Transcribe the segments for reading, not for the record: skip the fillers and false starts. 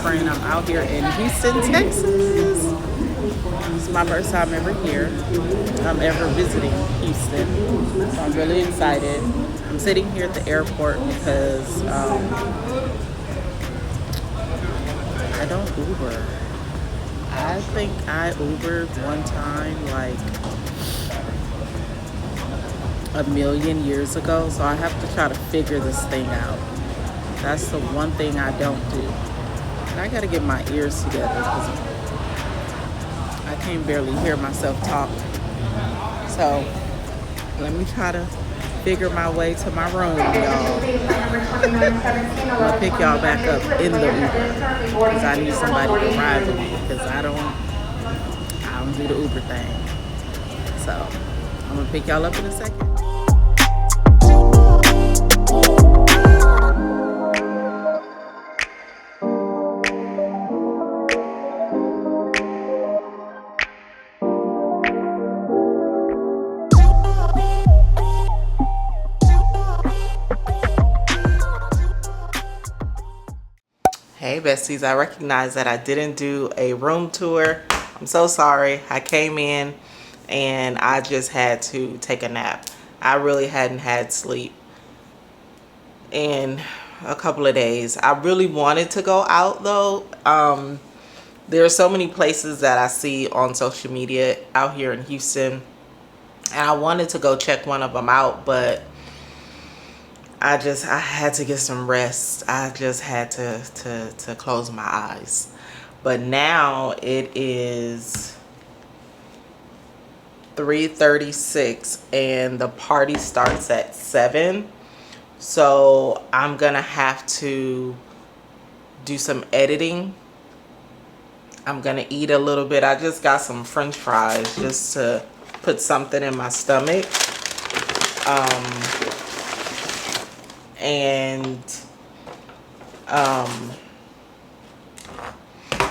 friend. I'm out here in Houston, Texas. It's my first time ever here. I'm ever visiting Houston. So I'm really excited. I'm sitting here at the airport because I don't Uber. I think I Ubered one time like a million years ago, so I have to try to figure this thing out. That's the one thing I don't do. And I gotta get my ears together because I can barely hear myself talk. So let me try to figure my way to my room, y'all. I'm gonna pick y'all back up in the Uber because I need somebody to ride with me because I don't do the Uber thing. So I'm gonna pick y'all up in a second. Hey besties, I recognize that I didn't do a room tour. I'm so sorry. I came in and I just had to take a nap. I really hadn't had sleep in a couple of days. I really wanted to go out though. There are so many places that I see on social media out here in Houston, and I wanted to go check one of them out, but I had to get some rest. I just had to close my eyes. But now it is 3:36 and the party starts at 7. So I'm gonna have to do some editing. I'm gonna eat a little bit. I just got some French fries just to put something in my stomach.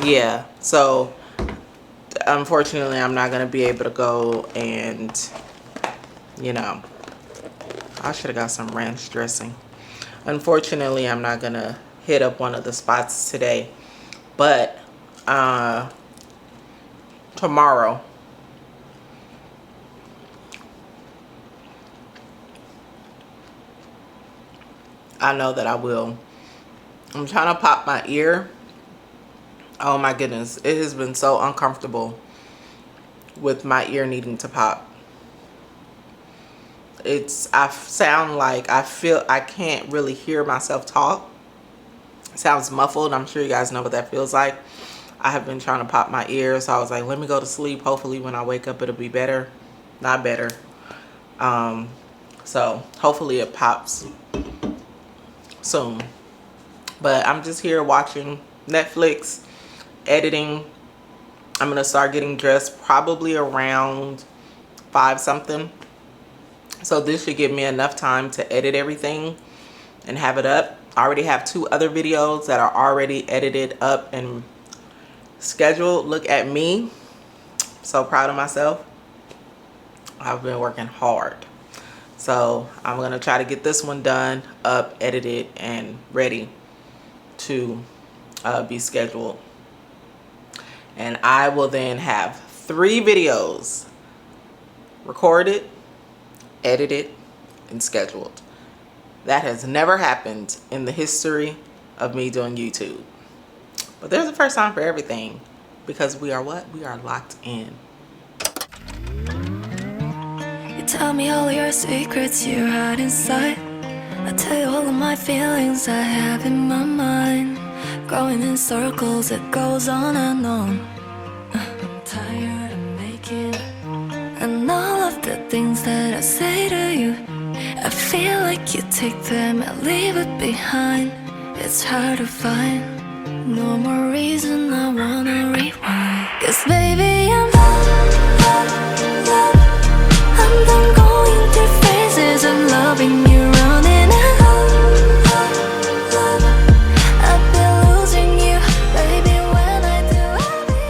Yeah, so unfortunately I'm not gonna be able to go, and you know, I should have got some ranch dressing. Unfortunately I'm not gonna hit up one of the spots today, but tomorrow I know that I will. I'm trying to pop my ear. Oh my goodness, it has been so uncomfortable with my ear needing to pop. I sound like I can't really hear myself talk. It sounds muffled. I'm sure you guys know what that feels like. I have been trying to pop my ear, so I was like, let me go to sleep. Hopefully when I wake up it'll be better. Not better. So hopefully it pops soon. But I'm just here watching Netflix, editing. I'm gonna start getting dressed probably around 5 something. So this should give me enough time to edit everything and have it up. I already have 2 other videos that are already edited up and scheduled. Look at me. So proud of myself. I've been working hard. So I'm gonna try to get this one done, up, edited, and ready to be scheduled. And I will then have 3 videos recorded, edited, and scheduled. That has never happened in the history of me doing YouTube. But there's a first time for everything, because we are what? We are locked in. You tell me all your secrets you hide inside. I tell you all of my feelings I have in my mind. Going in circles, it goes on and on. I'm tired of making, and all of the things that I say to you, I feel like you take them and leave it behind. It's hard to find no more reason I wanna rewind. 'Cause baby, I'm done going through phases of loving you, running out. I've been losing you, baby. When I do, I'll be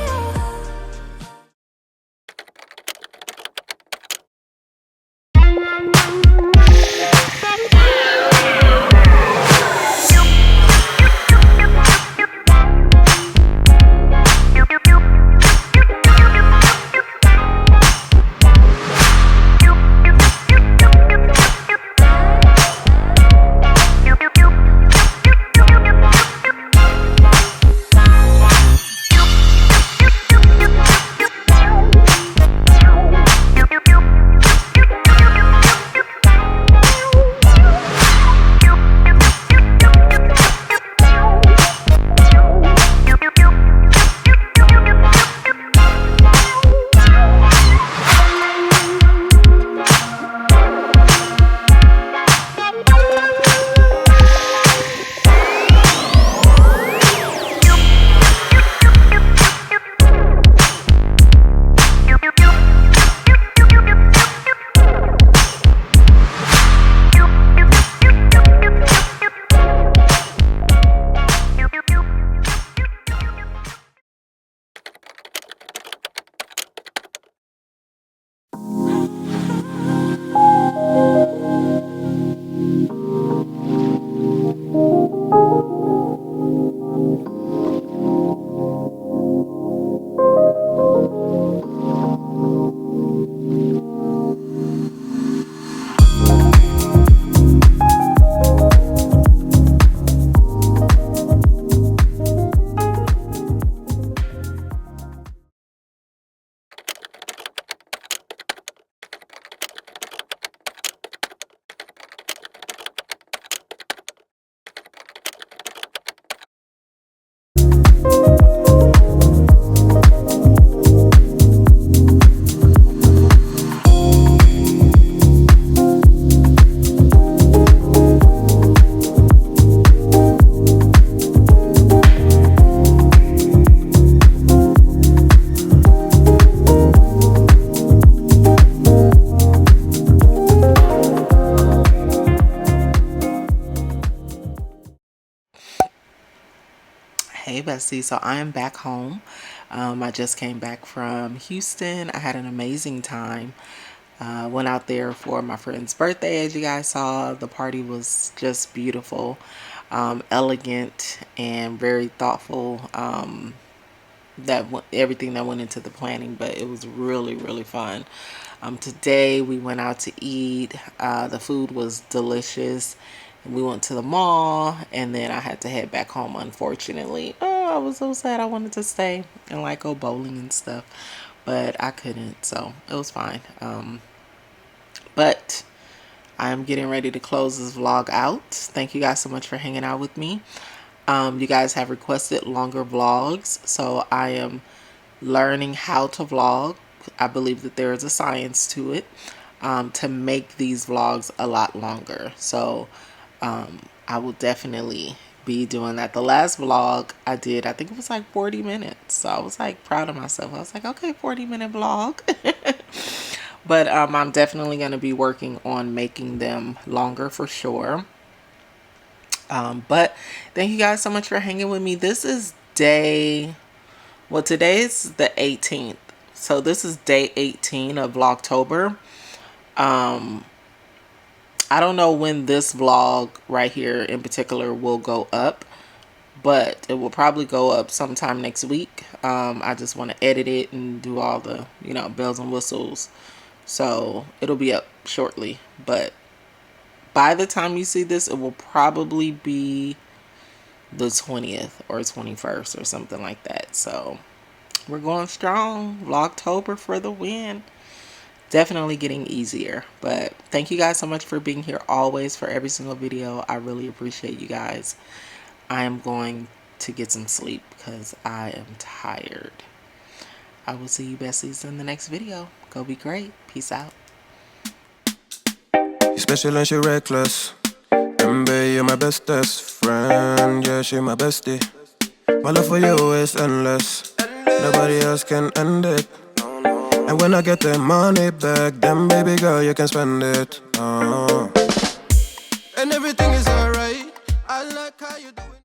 Bestie. So I am back home. I just came back from Houston. I had an amazing time. Went out there for my friend's birthday, as you guys saw. The party was just beautiful, elegant, and very thoughtful. Everything that went into the planning, but it was really, really fun. Today we went out to eat. The food was delicious. We went to the mall, and then I had to head back home, unfortunately. Oh, I was so sad. I wanted to stay and like go bowling and stuff, but I couldn't, so it was fine. But I'm getting ready to close this vlog out. Thank you guys so much for hanging out with me. You guys have requested longer vlogs, so I am learning how to vlog. I believe that there is a science to it, to make these vlogs a lot longer. So I will definitely be doing that. The last vlog I did, I think it was like 40 minutes. So I was like proud of myself. I was like, okay, 40-minute vlog. But I'm definitely going to be working on making them longer for sure. But thank you guys so much for hanging with me. This is today is the 18th. So this is day 18 of Vlogtober. I don't know when this vlog right here in particular will go up, but it will probably go up sometime next week. I just want to edit it and do all the, bells and whistles. So it'll be up shortly, but by the time you see this, it will probably be the 20th or 21st or something like that. So we're going strong. Vlogtober for the win. Definitely getting easier. But thank you guys so much for being here always for every single video. I really appreciate you guys. I am going to get some sleep because I am tired. I will see you besties in the next video. Go be great. Peace out. You special and she reckless. Remember, you're my bestest friend. Yeah, she my bestie. My love for you is endless. Nobody else can end it. And when I get the money back, then baby girl, you can spend it. And everything is alright. I like how you do it.